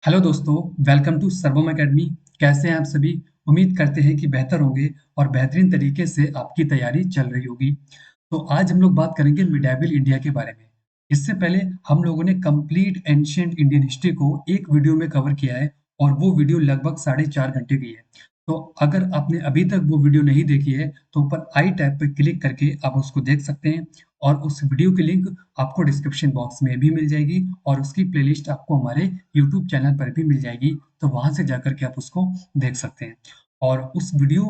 Hello दोस्तों, welcome to सर्वम academy. कैसे हैं आप सभी? उम्मीद करते हैं कि बेहतर होंगे और बेहतरीन तरीके से आपकी तैयारी चल रही होगी। तो आज हम लोग बात करेंगे मिडेवल इंडिया के बारे में। इससे पहले हम लोगों ने कंप्लीट एंशिएंट इंडियन हिस्ट्री को एक वीडियो में कवर किया है और वो वीडियो लगभग 4.5 घंटे की है। तो अगर आपने अभी तक वो वीडियो नहीं देखी है तो ऊपर आई टैब पर क्लिक करके आप उसको देख सकते हैं और उस वीडियो की लिंक आपको डिस्क्रिप्शन बॉक्स में भी मिल जाएगी और उसकी प्लेलिस्ट आपको हमारे यूट्यूब चैनल पर भी मिल जाएगी, तो वहां से जाकर के आप उसको देख सकते हैं। और उस वीडियो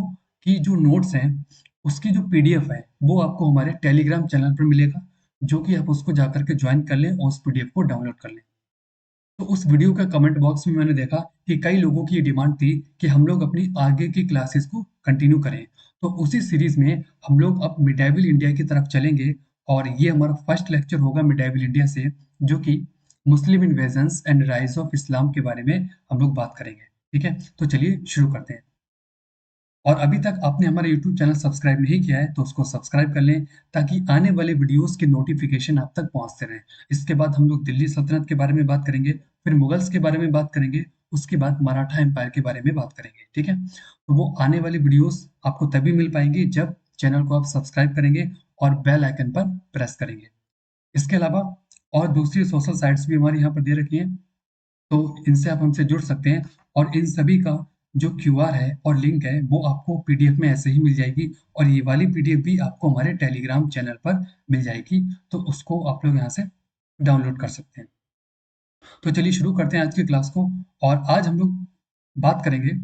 की जो नोट्स हैं, उसकी जो पीडीएफ है वो आपको हमारे टेलीग्राम चैनल पर मिलेगा, जो कि आप उसको जाकर के ज्वाइन कर लें और उस पीडीएफ को डाउनलोड कर लें। तो उस वीडियो का कमेंट बॉक्स में मैंने देखा कि कई लोगों की ये डिमांड थी कि हम लोग अपनी आगे की क्लासेस को कंटिन्यू करें। तो उसी सीरीज में हम लोग अब मिडेवल इंडिया की तरफ चलेंगे और ये हमारा फर्स्ट लेक्चर होगा मिडेवल इंडिया से, जो कि Muslim invasions and rise of Islam के बारे में हम लोग बात करेंगे। ठीक है, तो चलिए शुरू करते हैं। और अभी तक आपने हमारा यूट्यूब चैनल सब्सक्राइब नहीं किया है तो उसको सब्सक्राइब कर लें, ताकि आने वाले वीडियोस के नोटिफिकेशन आप तक पहुंचते रहें। इसके बाद हम लोग दिल्ली सल्तनत के बारे में बात करेंगे, फिर मुगल्स के बारे में बात करेंगे, उसके बाद मराठा एम्पायर के बारे में बात करेंगे। ठीक है, तो वो आने वाली वीडियोस आपको तभी मिल पाएंगी जब चैनल को आप सब्सक्राइब करेंगे और बेल आइकन पर प्रेस करेंगे। इसके अलावा और दूसरी सोशल साइट्स भी हमारी यहाँ पर दे रखी हैं, तो इनसे आप हमसे जुड़ सकते हैं और इन सभी का जो क्यूआर है और लिंक है वो आपको पीडीएफ में ऐसे ही मिल जाएगी और ये वाली पीडीएफ भी आपको हमारे टेलीग्राम चैनल पर मिल जाएगी, तो उसको आप लोग यहाँ से डाउनलोड कर सकते हैं। तो चलिए शुरू करते हैं आज की क्लास को। और आज हम लोग बात करेंगे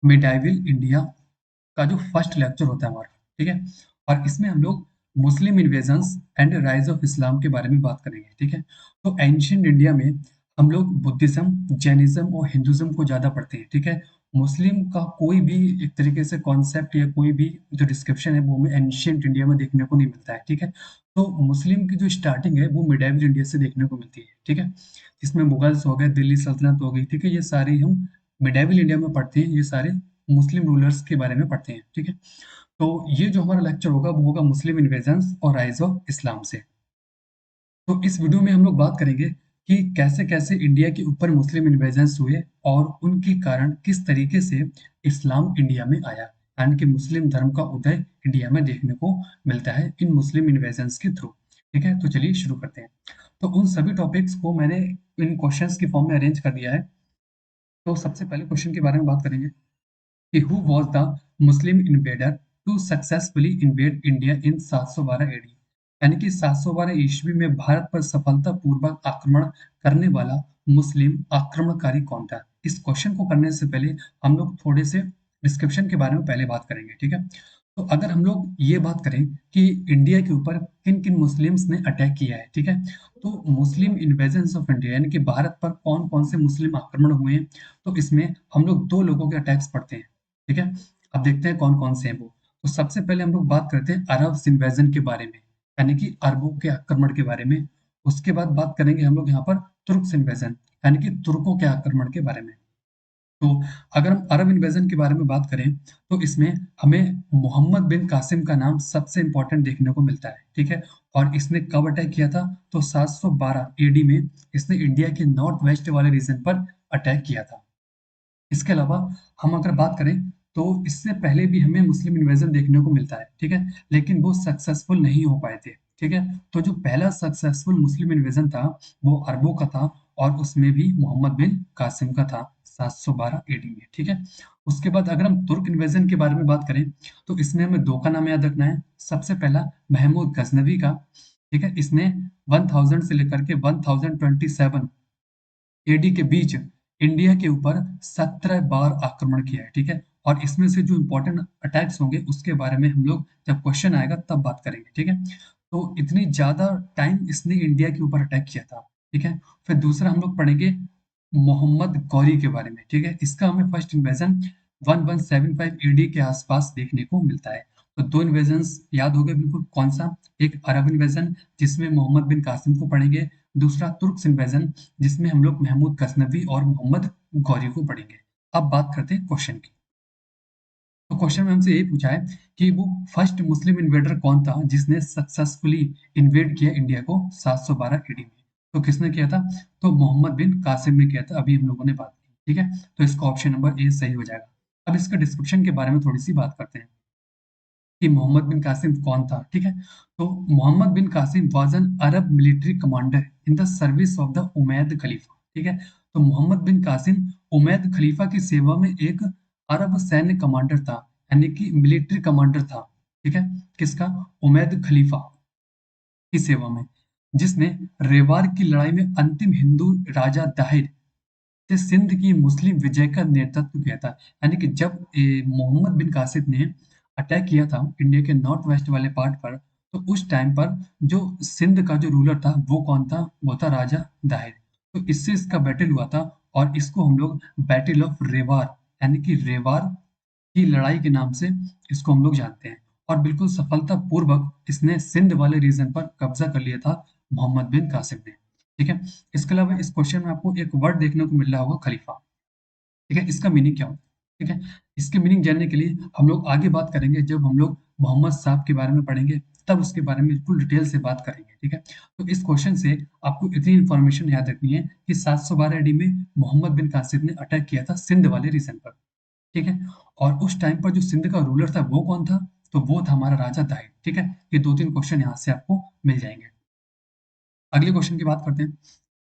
मिडाइवल इंडिया का जो फर्स्ट लेक्चर होता है हमारा। ठीक है, और इसमें हम लोग Muslim invasions and rise of Islam के बारे में बात करेंगे। ठीक है, तो एंशियंट इंडिया में हम लोग बुद्धिज्म, जैनिज्म और हिंदुज्म को ज्यादा पढ़ते हैं। ठीक है, मुस्लिम का कोई भी एक तरीके से कॉन्सेप्ट या कोई भी जो डिस्क्रिप्शन है वो हमें एंशियंट इंडिया में देखने को नहीं मिलता है। ठीक है, तो मुस्लिम की जो स्टार्टिंग है वो मिडाइवल इंडिया से देखने को मिलती है। ठीक है, इसमें मुगल्स हो गए, दिल्ली सल्तनत हो गई। ठीक है, ये सारी हम मिडाइवल इंडिया में पढ़ते हैं, ये सारे मुस्लिम रूलर्स के बारे में पढ़ते हैं। ठीक है, तो ये जो हमारा लेक्चर होगा वो होगा मुस्लिम इन्वेजन्स और राइज ऑफ इस्लाम से। तो इस वीडियो में हम लोग बात करेंगे कि कैसे कैसे इंडिया के ऊपर मुस्लिम इन्वेजन्स हुए और उनके कारण किस तरीके से इस्लाम इंडिया में आया, यानी कि मुस्लिम धर्म का उदय इंडिया में देखने को मिलता है इन मुस्लिम इन्वेजन्स के थ्रू। ठीक है, तो चलिए शुरू करते हैं। तो उन सभी टॉपिक्स को मैंने इन क्वेश्चंस की फॉर्म में अरेंज कर दिया है। तो सबसे पहले क्वेश्चन के बारे में बात करेंगे कि who was the Muslim invader to successfully invade India in 712 AD। यानी कि 712 ईस्वी में भारत पर सफलतापूर्वक आक्रमण करने वाला मुस्लिम आक्रमणकारी कौन था। इस क्वेश्चन को करने से पहले हम लोग थोड़े से डिस्क्रिप्शन के बारे में पहले बात करेंगे। ठीक है, तो अगर हम लोग ये बात करें कि इंडिया के ऊपर किन किन मुस्लिम्स ने अटैक किया है, ठीक है, तो मुस्लिम इन्वेजन्स ऑफ इंडिया यानी कि भारत पर कौन कौन से मुस्लिम आक्रमण हुए हैं, तो इसमें हम लोग दो लोगों के अटैक्स पढ़ते हैं। ठीक है, अब देखते हैं कौन कौन से हैं वो। तो सबसे पहले हम लोग बात करते हैं अरब इन्वेजन के बारे में, यानी कि अरबों के आक्रमण के बारे में। उसके बाद बात करेंगे हम लोग यहाँ पर तुर्क इन्वेजन, यानी कि तुर्कों के आक्रमण के बारे में। तो अगर हम अरब इन्वेजन के बारे में बात करें तो इसमें हमें मोहम्मद बिन कासिम का नाम सबसे इंपॉर्टेंट देखने को मिलता है। ठीक है, और इसने कब अटैक किया था, तो 712 एडी में इसने इंडिया के नॉर्थ वेस्ट वाले रीजन पर अटैक किया था। इसके अलावा हम अगर बात करें तो इससे पहले भी हमें मुस्लिम इन्वेजन देखने को मिलता है। ठीक है, लेकिन वो सक्सेसफुल नहीं हो पाए थे। ठीक है, तो जो पहला सक्सेसफुल मुस्लिम इन्वेजन था वो अरबों का था और उसमें भी मोहम्मद बिन कासिम का था 712 एडी में। ठीक है, उसके बाद अगर हम तुर्क इन्वेजन के बारे में बात करें तो इसमें हमें दो का नाम याद रखना है। सबसे पहला महमूद गजनवी का। ठीक है, इसने 1000 से लेकर के 1027 एडी के बीच इंडिया के ऊपर 17 बार आक्रमण किया है। ठीक है, और इसमें से जो इंपॉर्टेंट अटैक्स होंगे उसके बारे में हम लोग जब क्वेश्चन आएगा तब बात करेंगे। ठीक है, तो इतनी ज्यादा टाइम इसने इंडिया के ऊपर अटैक किया था। ठीक है, फिर दूसरा हम लोग पढ़ेंगे मोहम्मद गौरी के बारे में। ठीक है, इसका हमें फर्स्ट इन्वेजन 1175 एडी के आसपास देखने को मिलता है। तो दो इन्वेजन याद हो गए बिल्कुल, कौन सा, एक अरब इन्वेजन जिसमें मोहम्मद बिन कासिम को पढ़ेंगे, दूसरा तुर्क इन्वेजन जिसमें हम लोग महमूद गजनवी और मोहम्मद गौरी को पढ़ेंगे। अब बात करते हैं क्वेश्चन की। तो क्वेश्चन में हमसे यही पूछा है कि वो फर्स्ट मुस्लिम इन्वेडर कौन था जिसने सक्सेसफुली इन्वेड किया इंडिया को 712 एडी में। तो किसने किया था? तो मोहम्मद बिन कासिम ने किया था, अभी हम लोगों ने बात की, ठीक है? तो इसका ऑप्शन नंबर ए सही हो जाएगा। अब इसके डिस्क्रिप्शन के बारे में थोड़ी-सी बात करते हैं कि मोहम्मद बिन कासिम कौन था, ठीक है? तो Mohammad bin Qasim was an Arab military commander in the service of the Umayyad khalifa, ठीक है? तो मोहम्मद बिन कासिम उमैयद खलीफा की सेवा में एक अरब सैन्य कमांडर था, यानी कि मिलिट्री कमांडर था, ठीक है? किसका? उमैयद खलीफा की सेवा में, जिसने रेवार की लड़ाई में अंतिम हिंदू राजा दाहिर से सिंध की मुस्लिम विजय का नेतृत्व किया था। यानी कि जब मोहम्मद बिन कासिम ने अटैक किया था इंडिया के नॉर्थ वेस्ट वाले पार्ट पर, तो उस टाइम पर जो सिंध का जो रूलर था वो कौन था? वो था राजा दाहिर। तो इससे इसका बैटल हुआ था और इसको हम लोग बैटल ऑफ रेवार, यानी कि रेवार की लड़ाई के नाम से इसको हम लोग जानते हैं। और बिल्कुल सफलतापूर्वक इसने सिंध वाले रीजन पर कब्जा कर लिया था मोहम्मद बिन कासिम ने, ठीक है? इसके अलावा इस क्वेश्चन में आपको एक वर्ड देखने को मिल रहा होगा, खलीफा, ठीक है? इसका मीनिंग क्या होता है? ठीक है? इसके मीनिंग जानने के लिए हम लोग आगे बात करेंगे, जब हम लोग मोहम्मद साहब के बारे में पढ़ेंगे, तब उसके बारे में बिल्कुल डिटेल से बात करेंगे, ठीक है? तो इस क्वेश्चन से आपको इतनी इंफॉर्मेशन याद रखनी है कि 712 ईडी में मोहम्मद बिन कासिम ने अटैक किया था सिंध वाले रीजन पर, ठीक है? और उस टाइम पर जो सिंध का रूलर था वो कौन था? तो वो था हमारा राजा दाहिर, ठीक है? ये 2-3 क्वेश्चन यहाँ से आपको मिल जाएँगे। अगले क्वेश्चन की बात करते हैं।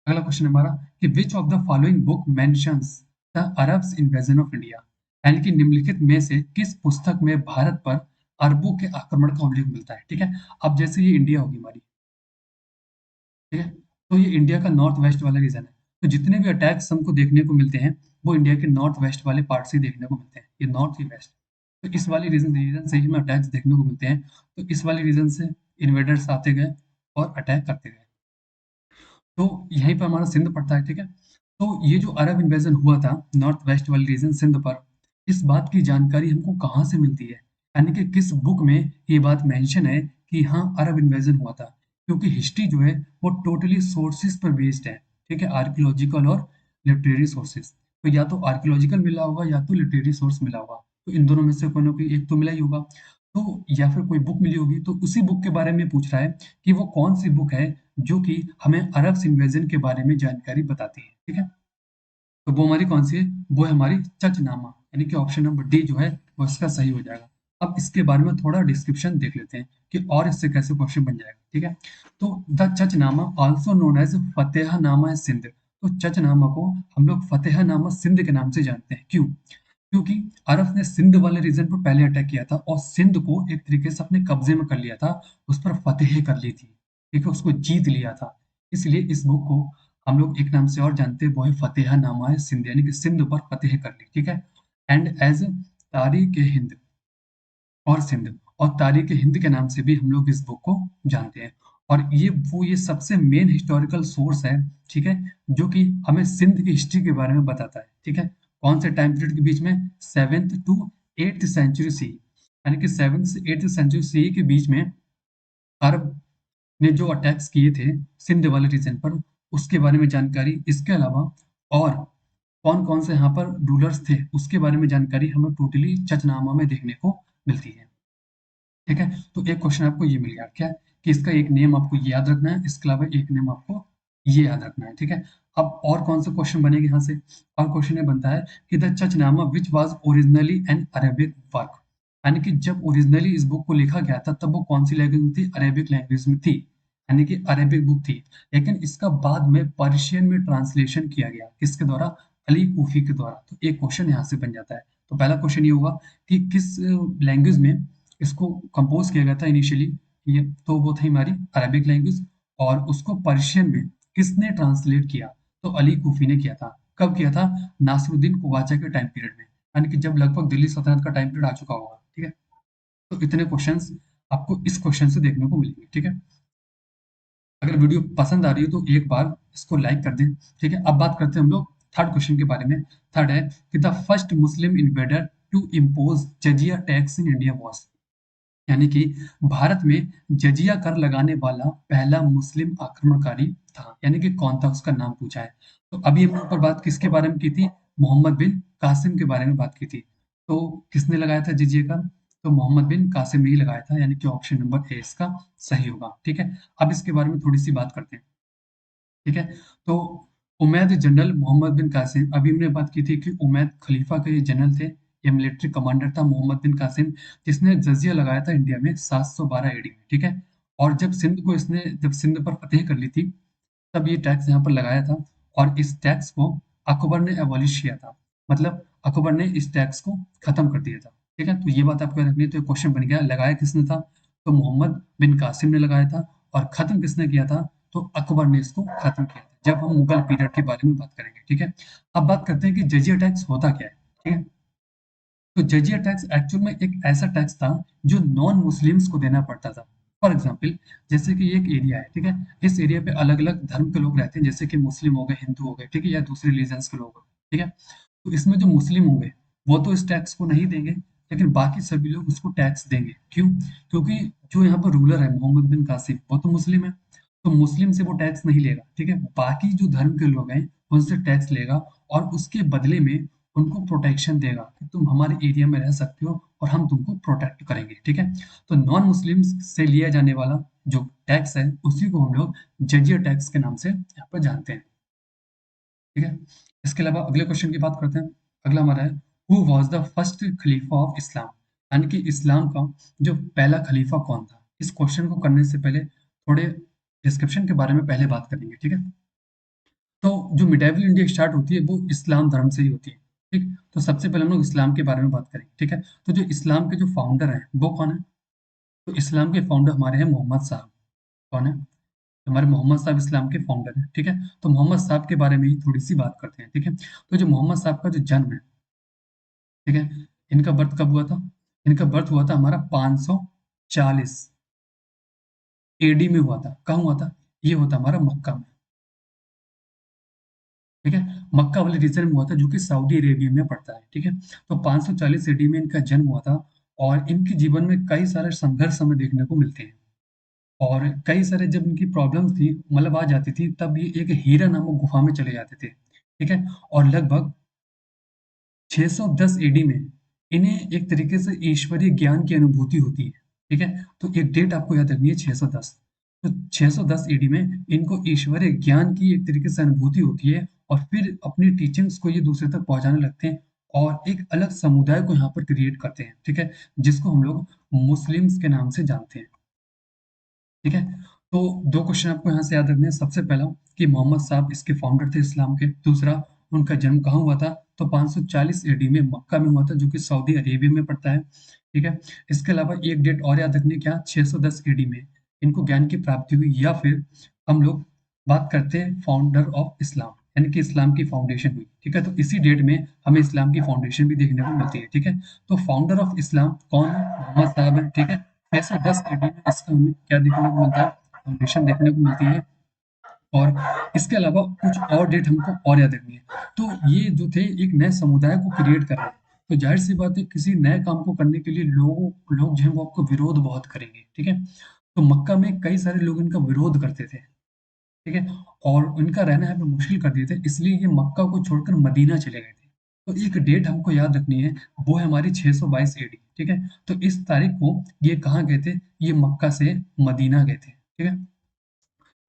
अगला क्वेश्चन हमारा कि which of the following book mentions the Arabs invasion of India, यानी कि निम्नलिखित में से किस पुस्तक में भारत पर अरबों के आक्रमण का उल्लेख मिलता है, ठीक है? अब जैसे ये इंडिया होगी हमारी, ठीक है? तो ये इंडिया का नॉर्थ वेस्ट वाला रीजन है। तो जितने भी अटैक्स हमको देखने को मिलते हैं, वो इंडिया के नॉर्थ वेस्ट वाले पार्ट से ही देखने को मिलते हैं। ये नॉर्थ ही वेस्ट। तो इस वाले रीजन रीजन से ही हमें अटैक्स देखने को मिलते हैं। तो इस वाले रीजन से इन्वेडर्स आते गए और अटैक करते गए। तो यहीं पे हमारा सिंध पड़ता है, ठीक है? तो ये जो अरब इन्वेजन हुआ था नॉर्थ वेस्ट वाले रीजन सिंध पर, इस बात की जानकारी हमको कहाँ से मिलती है? यानी कि किस बुक में ये बात मेंशन है कि हाँ, अरब इन्वेजन हुआ था? क्योंकि हिस्ट्री जो है वो टोटली सोर्सेस पर बेस्ड है, ठीक है? आर्कियोलॉजिकल और लिटरेरी सोर्सेस। तो या तो आर्कियोलॉजिकल मिला होगा या तो लिटरेरी सोर्स मिला होगा। तो इन दोनों में से कोई ना कोई एक तो मिला ही होगा। तो या फिर कोई बुक मिली होगी, तो उसी बुक के बारे में पूछ रहा है कि वो कौन-सी बुक है जो कि हमें अरब इन्वेजन के बारे में जानकारी बताती है, ठीक है? तो वो हमारी कौन-सी है? वो है हमारी चचनामा, यानी कि ऑप्शन नंबर डी जो है वो इसका सही हो जाएगा। अब इसके बारे में थोड़ा डिस्क्रिप्शन देख लेते हैं कि और इससे कैसे क्वेश्चन बन जाएगा, ठीक है? तो the Chachnama also known as Fatehnama Sindh. तो चचनामा को हम लोग फ़तेहनामा सिंध के नाम से जानते हैं, क्यों? क्योंकि अरब ने सिंध वाले रीजन पर पहले अटैक किया था और सिंध को एक तरीके से अपने कब्जे में कर लिया था, उस पर फतेह कर ली थी, ठीक है? उसको जीत लिया था। इसलिए इस बुक को हम लोग एक नाम से और जानते हैं, वो है फतेहनामा सिंध, यानी कि सिंध पर फतेह कर ली, ठीक है? एंड एज तारीख ए हिंद और सिंध, और तारीख ए हिंद के नाम से भी हम लोग इस बुक को जानते हैं। और ये सबसे मेन हिस्टोरिकल सोर्स है, ठीक है? जो कि हमें सिंध की हिस्ट्री के बारे में बताता है, ठीक है? कौन से टाइम पीरियड के बीच में? 7th to 8th century C, यानी कि 7th से 8th सेंचुरी सी के बीच में अरब ने जो अटैक्स किए थे सिंध वाले रीजन पर, उसके बारे में जानकारी। इसके अलावा और कौन-कौन से यहाँ पर रूलर्स थे, उसके बारे में जानकारी हमें टोटली चचनामा में देखने को मिलती है। ठीक है? तो एक क्वेश्चन आपको ये मिल गया, क्या? कि इसका एक नेम आपको ये याद रखना है, इसके अलावा एक नेम आपको ये याद रखना है, ठीक है? अब और कौन सा क्वेश्चन बनेगा यहाँ से? और क्वेश्चन ये बनता है कि the Chachnama which was originally N Arabic work, यानी कि जब ओरिजिनली इस बुक को लिखा गया था, तब वो कौन-सी लैंग्वेज में थी? अरेबिक लैंग्वेज में थी, यानी कि अरेबिक बुक थी। लेकिन इसका बाद में पर्शियन में ट्रांसलेशन किया गया, किसके द्वारा? अली कूफी के द्वारा। तो एक क्वेश्चन यहाँ से बन जाता है। तो पहला क्वेश्चन ये होगा कि किस लैंग्वेज में इसको कंपोज़ किया गया था इनिशियली? ये तो वो थी हमारी अरबिक लैंग्वेज, और उसको पर्शियन में किसने ट्रांसलेट किया? तो अली कूफी ने किया था। कब किया था? नासिरुद्दीन कुवाचा के टाइम पीरियड में, यानी कि जब लगभग दिल्ली सल्तनत का टाइम पीरियड आ चुका होगा, ठीक है? तो इतने क्वेश्चन्स आपको इस क्वेश्चन से देखने को मिलेंगे, ठीक है? अगर वीडियो पसंद आ रही है तो एक बार इसको लाइक कर दें, ठीक है? अब बात करते हैं हम लोग थर्ड क्वेश्चन के बारे में। थर्ड है कि the first Muslim invader to impose jizya tax in India was, यानी कि भारत में जजिया कर लगाने वाला पहला मुस्लिम आक्रमणकारी था, यानी कि कौन था? उसका नाम पूछा है। तो अभी हम ऊपर बात किसके बारे में की थी? मोहम्मद बिन कासिम के बारे में बात की थी। तो किसने लगाया था जजिया कर? तो मोहम्मद बिन कासिम ने ही लगाया था, यानी कि ऑप्शन नंबर ए इसका सही होगा, ठीक है? अब इसके बारे में थोड़ी सी बात करते हैं, ठीक है? तो उमैद जनरल मोहम्मद बिन कासिम, अभी हमने बात की थी कि उमैद खलीफा के जनरल थे, या मिलिट्री कमांडर था मोहम्मद बिन कासिम, जिसने जज़िया लगाया था इंडिया में 712 एडी में, ठीक है? और जब सिंध पर फ़तेह कर ली थी, तब ये टैक्स यहाँ पर लगाया था, और इस टैक्स को अकबर ने एबॉलिश किया था। मतलब अकबर ने इस टैक्स को खत्म कर दिया था। ठीक है? तो ये बात आपको याद रखनी है। तो क्वेश्चन बन गया, लगाया किसने था? तो मोहम्मद बिन कासिम ने लगाया था। और खत्म किसने किया था? तो अकबर ने इसको खत्म किया था, जब हम मुगल पीरियड के बारे में बात करेंगे। ठीक है? अब बात करते हैं कि जजिया टैक्स होता क्या है। ठीक है? तो जजिया टैक्स एक्चुअल में एक ऐसा टैक्स था जो नॉन मुस्लिम्स को देना पड़ता था। फॉर एग्जाम्पल, जैसे कि एक एरिया है, ठीक है? इस एरिया पे अलग अलग धर्म के लोग रहते हैं, जैसे कि मुस्लिम हो गए, हिंदू हो गए, ठीक है, या दूसरे रिलीजन्स के लोग हो गए, ठीक है? तो इसमें जो मुस्लिम होंगे वो तो इस टैक्स को नहीं देंगे, लेकिन बाकी सभी लोग उसको टैक्स देंगे। क्यों? क्योंकि जो यहाँ पर रूलर है मोहम्मद बिन कासिम, वो तो मुस्लिम है, तो मुस्लिम से वो टैक्स नहीं लेगा। ठीक है? बाकी जो धर्म के लोग हैं उनसे टैक्स लेगा, और उसके बदले में उनको प्रोटेक्शन देगा कि तुम हमारे एरिया में रह सकते हो और हम तुमको प्रोटेक्ट करेंगे। ठीक है? तो नॉन मुस्लिम्स से लिया जाने वाला जो टैक्स है उसी को हम लोग जजिया टैक्स के नाम से यहाँ पर जानते हैं। ठीक है? इसके अलावा अगले क्वेश्चन की बात करते हैं। अगला हमारा है, who was the first Khalifa of Islam? यानी कि इस्लाम का जो पहला खलीफा कौन था? इस क्वेश्चन को करने से पहले थोड़े डिस्क्रिप्शन के बारे में पहले बात करेंगे। ठीक है? तो जो मिडाइवल इंडिया स्टार्ट होती है वो इस्लाम धर्म से ही होती है। ठीक? तो सबसे पहले हम लोग इस्लाम के बारे में बात करेंगे। ठीक है? तो जो इस्लाम के जो फाउंडर हैं वो कौन है? तो इस्लाम के फाउंडर हमारे हैं मोहम्मद साहब। कौन है? हमारे मोहम्मद साहब इस्लाम के फाउंडर हैं। ठीक है? तो मोहम्मद साहब के बारे में ही थोड़ी-सी बात करते हैं। ठीक है? तो जो मोहम्मद साहब का जो जन्म है, ठीक है? इनका बर्थ कब हुआ था? इनका बर्थ हुआ था हमारा 540 एडी में हुआ था। कहाँ हुआ था? ये हुआ था हमारा मक्का में। ठीक है? मक्का वाले रीजन में हुआ था, जो कि सऊदी अरेबिया में पड़ता है। ठीक है? तो 540 एडी में इनका जन्म हुआ था, और इनके जीवन में कई सारे संघर्ष हमें देखने को मिलते हैं। और कई सारे जब इनकी प्रॉब्लम्स थी, मतलब आ जाती थी, तब ये एक हीरा नामक गुफा में चले जाते थे। ठीक है? और लगभग 610 एडी में इन्हें एक तरीके से ईश्वरीय ज्ञान की अनुभूति होती है। ठीक है? तो एक डेट आपको याद रखनी है, 610। तो 610 एडी में इनको ईश्वरीय ज्ञान की एक तरीके से अनुभूति होती है, और फिर अपनी टीचिंग्स को ये दूसरे तक पहुंचाने लगते हैं, और एक अलग समुदाय को यहाँ पर क्रिएट करते हैं। ठीक है? जिसको हम लोग मुस्लिम्स के नाम से जानते हैं। ठीक है? तो 2 क्वेश्चन आपको यहाँ से याद रखने हैं। सबसे पहला कि मोहम्मद साहब इसके फाउंडर थे इस्लाम के। दूसरा, उनका जन्म कहाँ हुआ था? तो 540 एडी में मक्का में हुआ था, जो कि सऊदी अरेबिया में पड़ता है। ठीक है? इसके अलावा एक डेट और याद रखनी है, क्या? 610 एडी में इनको ज्ञान की प्राप्ति हुई, या फिर हम लोग बात करते हैं फाउंडर ऑफ इस्लाम, यानी कि इस्लाम की फाउंडेशन हुई। ठीक है? तो इसी डेट में हमें इस्लाम की फाउंडेशन भी देखने को मिलती है। ठीक है? तो फाउंडर ऑफ इस्लाम कौन है? मोहम्मद साहब है। ठीक है? 610 एडी में इसका हमें क्या देखने को मिलता है? फाउंडेशन देखने को मिलती है। और इसके अलावा कुछ और डेट हमको और याद रखनी है। तो ये जो थे एक नए समुदाय को क्रिएट कर रहे हैं। तो ज़ाहिर-सी बात है, किसी नए काम को करने के लिए लोग जो हैं वो आपको विरोध बहुत करेंगे। ठीक है? तो मक्का में कई सारे लोग इनका विरोध करते थे। ठीक है? और उनका रहना यहाँ पे मुश्किल कर दिए थे, इसलिए ये मक्का को छोड़कर मदीना चले गए थे। तो एक डेट हमको याद रखनी है, वो है हमारी 622 एडी। ठीक है? तो इस तारीख को ये कहाँ गए थे? ये मक्का से मदीना गए थे। ठीक है?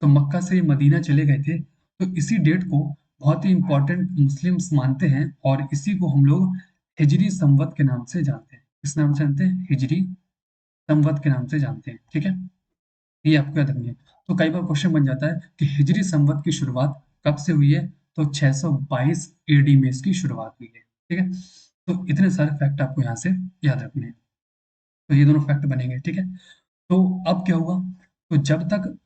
तो मक्का से मदीना चले गए थे। तो इसी डेट को बहुत ही इम्पोर्टेंट मुस्लिम्स मानते हैं, और इसी को हम लोग हिजरी संवत के नाम से जानते हैं। किस नाम से जानते हैं? हिजरी संवत के नाम से जानते हैं। ठीक है? ये आपको याद रखनी है। तो कई बार क्वेश्चन बन जाता है कि हिजरी संवत की शुरुआत कब से हुई है? तो 622 एडी में इसकी शुरुआत हुई है। ठीक है? तो इतने सारे फैक्ट आपको यहाँ से याद रखने हैं। तो ये दोनों फैक्ट बनेंगे। ठीक है? तो अब क्या हुआ? तो जब तक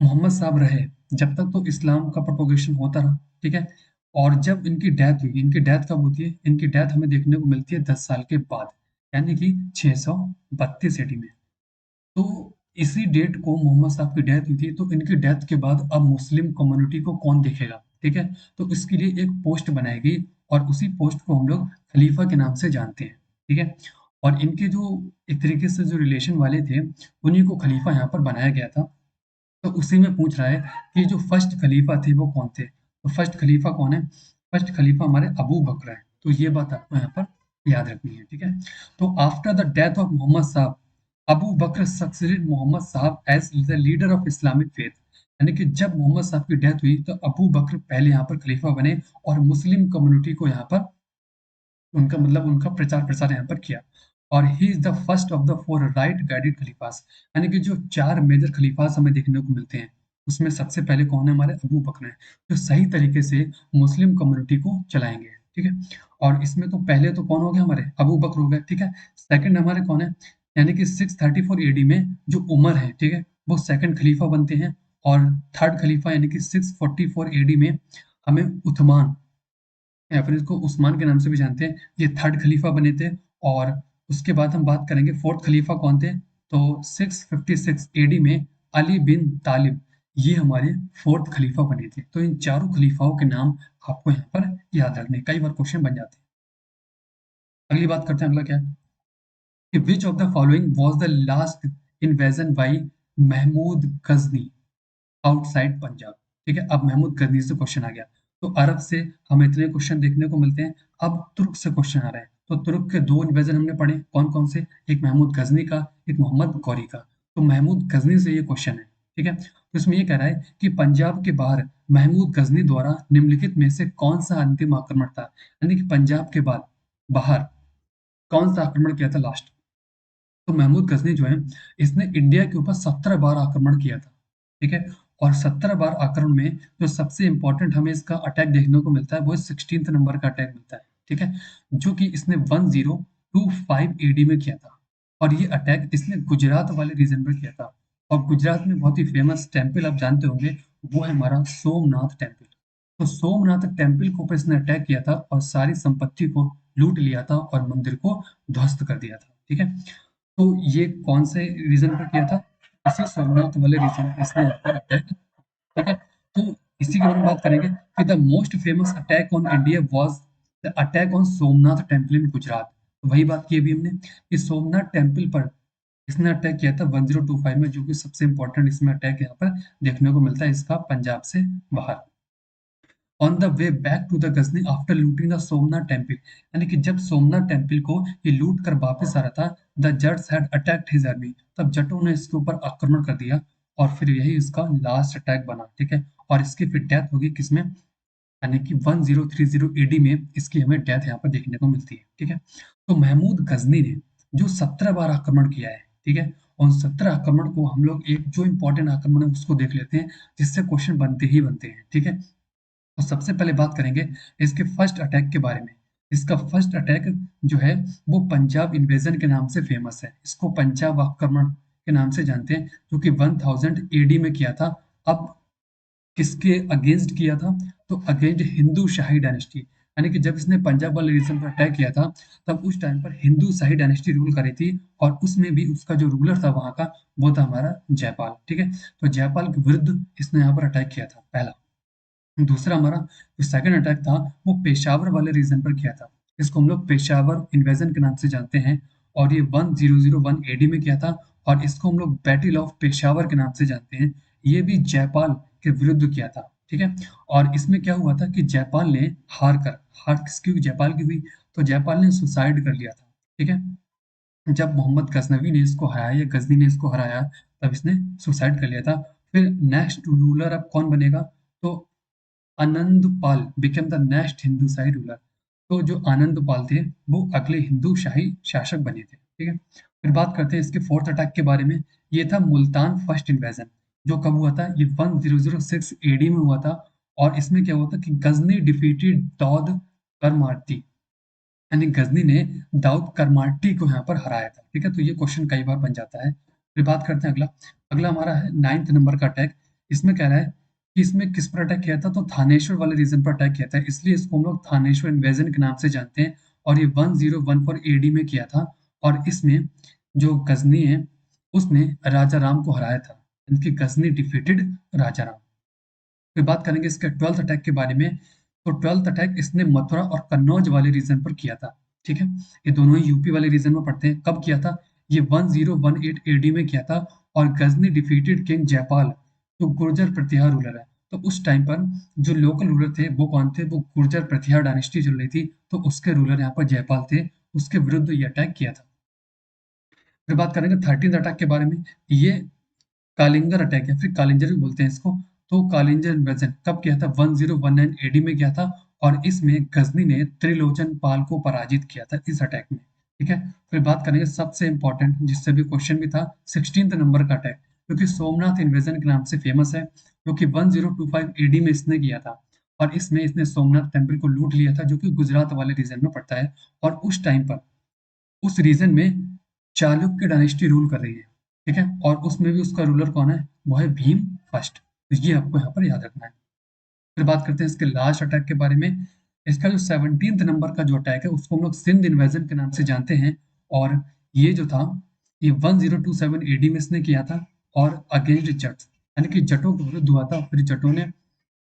मोहम्मद साहब रहे, जब तक तो इस्लाम का प्रोपोगेशन होता रहा। ठीक है? और जब इनकी डेथ हुई, इनकी डेथ कब होती है? इनकी डेथ हमें देखने को मिलती है 10 साल के बाद, यानी कि 632 ईडी में। तो इसी डेट को मोहम्मद साहब की डेथ हुई थी, तो इनकी डेथ के बाद अब मुस्लिम कम्युनिटी को कौन देखेगा? ठीक है? तो इसके लिए एक पोस्ट बनाई गई, और उसी पोस्ट को हम लोग खलीफा के नाम से जानते हैं। ठीक है? और इनके जो एक तरीके से जो रिलेशन वाले थे, उन्हीं को खलीफा यहाँ पर बनाया गया था। तो उसी में पूछ रहा है कि जो फर्स्ट खलीफा थे वो कौन थे? तो फर्स्ट खलीफा कौन है? फर्स्ट खलीफा हमारे अबू बकर है। तो ये बात आपको यहाँ पर याद रखनी है। ठीक है? तो after the death of Mohammad Sahab, Abu Bakr succeeded Mohammad Sahab as the leader of Islamic faith. यानी कि जब मोहम्मद साहब की डेथ हुई तो अबू बकर पहले यहाँ पर खलीफा बने और मुस्लिम कम्युनिटी को यहाँ पर उनका मतलब उनका प्रचार प्रसार यहाँ पर किया। और he is the first of the four right guided khalifas, यानी कि जो चार मेजर खलीफास हमें देखने को मिलते हैं उसमें सबसे पहले कौन है, हमारे अबू बकर हैं, जो सही तरीके से मुस्लिम कम्युनिटी को चलाएंगे। ठीक है, और इसमें तो पहले तो कौन हो गया, हमारे अबू बकर हो गए। ठीक है, सेकंड हमारे कौन है, यानी कि 634 एडी में जो उमर है, ठीक है, वो सेकंड खलीफा बनते हैं। और थर्ड खलीफा यानी कि 644 एडी में हमें उथमान या फिर इसको उस्मान के नाम से भी जानते हैं, ये थर्ड खलीफा बने थे। और उसके बाद हम बात करेंगे फोर्थ खलीफा कौन थे, तो 656 एडी में अली बिन तालिब, ये हमारे फोर्थ खलीफा बने थे। तो इन चारों खलीफाओं के नाम आपको यहाँ पर याद रखने, कई बार क्वेश्चन बन जाते हैं। अगली बात करते हैं, अगला क्या है कि which of the following was the last invasion by Mahmud Ghazni outside Punjab. ठीक है, अब महमूद गजनी से क्वेश्चन आ गया। तो अरब से हमें इतने क्वेश्चन देखने को मिलते हैं, अब तुर्क से क्वेश्चन आ रहे हैं। तो तुर्क के दो इन्वेजन हमने पढ़े, कौन कौन से, एक महमूद गजनी का, एक मोहम्मद गौरी का। तो महमूद गजनी से ये क्वेश्चन है। ठीक है, तो इसमें ये कह रहा है कि पंजाब के बाहर महमूद गजनी द्वारा निम्नलिखित में से कौन सा अंतिम आक्रमण था, यानी कि पंजाब के बाद बाहर कौन सा आक्रमण किया था लास्ट। तो महमूद गजनी जो है, इसने इंडिया के ऊपर 17 बार आक्रमण किया था। ठीक है, और 17 बार आक्रमण में जो सबसे इंपॉर्टेंट हमें इसका अटैक देखने को मिलता है वो 16th नंबर का अटैक मिलता है। ठीक है, जो कि इसने 1025 एडी में किया था। और ये अटैक इसने गुजरात वाले रीजन में किया था। और गुजरात में बहुत ही फेमस टेम्पल आप जानते होंगे, वो है हमारा सोमनाथ टेम्पल। तो सोमनाथ टेम्पल के ऊपर इसने अटैक किया था और सारी संपत्ति को लूट लिया था और मंदिर को ध्वस्त कर दिया था। ठीक है, तो ये कौन से रीजन पर किया था, इसी सोमनाथ वाले रीजन पे इसने यहाँ पर अटैक। ठीक है, तो इसी के बारे में बात करेंगे कि the most famous attack on India was the attack on Somnath temple in Gujarat. तो वही बात की अभी हमने कि सोमनाथ टेम्पल पर इसने अटैक किया था 1025 में, जो कि सबसे इंपॉर्टेंट इसमें अटैक यहाँ पर देखने को मिलता है इसका पंजाब से बाहर। On the way back to the Ghazni after looting the Somnath temple, यानी कि जब सोमनाथ टेम्पल को ये लूट कर वापस आ रहा था, the Jats had attacked his army, तब जटों ने इसके ऊपर आक्रमण कर दिया और फिर यही इसका लास्ट अटैक बना। ठीक है, और इसकी फिर डेथ होगी किसमें, यानी कि 1030 एडी में इसकी हमें डेथ यहाँ पर देखने को मिलती है। ठीक है, तो महमूद गजनी ने जो 17 बार आक्रमण किया है, ठीक है, उन 17 आक्रमण को हम लोग एक जो इंपॉर्टेंट आक्रमण है उसको देख लेते हैं, जिससे क्वेश्चन बनते ही बनते हैं। ठीक है, तो सबसे पहले बात करेंगे इसके फर्स्ट अटैक के बारे में। इसका फर्स्ट अटैक जो है वो पंजाब इन्वेजन के नाम से फेमस है, इसको पंजाब आक्रमण के नाम से जानते हैं, जो कि 1000 एडी में किया था। अब किसके अगेंस्ट किया था, तो अगेंस्ट हिंदू शाही डायनेस्टी, यानी कि जब इसने पंजाब वाले रीजन पर अटैक किया था तब उस टाइम पर हिंदू शाही डायनेस्टी रूल करी थी। और उसमें भी उसका जो रूलर था वहां का वो था हमारा जयपाल। ठीक है, तो जयपाल के विरुद्ध इसने यहाँ पर अटैक किया था पहला। दूसरा हमारा जो सेकंड अटैक था वो पेशावर वाले रीजन पर किया था, इसको हम लोग पेशावर इन्वेजन के नाम से जानते हैं। और ये 1001 एडी में किया था और इसको हम लोग बैटल ऑफ पेशावर के नाम से जानते हैं। ये भी जयपाल के विरुद्ध किया था। ठीक है, और इसमें क्या हुआ था कि जयपाल ने हार किसकी हुई, जयपाल की हुई। तो जयपाल ने सुसाइड कर लिया था। ठीक है, जब मोहम्मद गजनवी ने इसको हराया या गजनी ने इसको हराया तब इसने सुसाइड कर लिया था। फिर नेक्स्ट रूलर अब कौन बनेगा, तो Anandpal became the next Hindu shahi ruler. तो जो आनंदपाल थे वो अगले हिंदू शाही शासक बने थे। ठीक है, फिर बात करते हैं इसके फोर्थ अटैक के बारे में। ये था मुल्तान फर्स्ट इन्वेजन, जो कब हुआ था, ये 1006 एडी में हुआ था। और इसमें क्या हुआ था कि गजनी डिफीटेड दाऊद करमाटी, यानी गजनी ने दाऊद करमाटी को यहाँ पर हराया था। ठीक है, तो ये क्वेश्चन कई बार बन जाता है। फिर बात करते हैं अगला। अगला हमारा है 9th नंबर का अटैक। इसमें कह रहा है कि इसमें किस पर अटैक किया था, तो थानेश्वर वाले रीजन पर अटैक किया था, इसलिए इसको हम लोग थानेश्वर इन्वेजन के नाम से जानते हैं। और ये 1014 एडी में किया था। और इसमें जो गजनी है उसने राजा राम को हराया था, इनकी गजनी डिफीटेड राजा राम। फिर बात करेंगे इसके 12th अटैक के बारे में। तो 12th अटैक इसने मथुरा और कन्नौज वाले रीजन पर किया था। ठीक है, ये दोनों ही यूपी वाले रीजन में पड़ते हैं। कब किया था, ये 1018 एडी में किया था। और गजनी डिफीटेड किंग जयपाल, जो गुर्जर प्रतिहार रूलर है। तो उस टाइम पर जो लोकल रूलर थे वो कौन थे, वो गुर्जर प्रतिहार डायनेस्टी चल रही थी, तो उसके रूलर यहाँ पर जयपाल थे, उसके विरुद्ध ये अटैक किया था। फिर बात करेंगे 13th अटैक के बारे में। ये कालिंगर अटैक या फिर कालिंजर भी बोलते हैं इसको। तो कालिंजर इन्वेजन कब किया था? 1019 एडी में किया था और इसमें गजनी ने त्रिलोचन पाल को पराजित किया था इस अटैक में। ठीक है, फिर बात करेंगे सबसे इंपॉर्टेंट जिससे भी क्वेश्चन भी था 16th नंबर का अटैक, क्योंकि सोमनाथ इन्वेजन के नाम से फेमस है, जो कि 1025 एडी में इसने किया था और इसमें इसने सोमनाथ टेम्पल को लूट लिया था, जो कि गुजरात वाले रीजन में पड़ता है। और उस टाइम पर उस रीजन में चालुक्य डायनेस्टी रूल कर रही है। ठीक है, और उसमें भी उसका रूलर कौन है? वो है भीम फर्स्ट। तो ये आपको यहाँ पर याद रखना है। फिर बात करते हैं इसके लास्ट अटैक के बारे में। इसका जो 17th नंबर का जो अटैक है उसको हम लोग सिंध इन्वेजन के नाम से जानते हैं। और ये जो था ये 1027 एडी में इसने किया था और अगेंस्ट जट, यानी कि जटों के विरुद्ध हुआ था। फिर जटों ने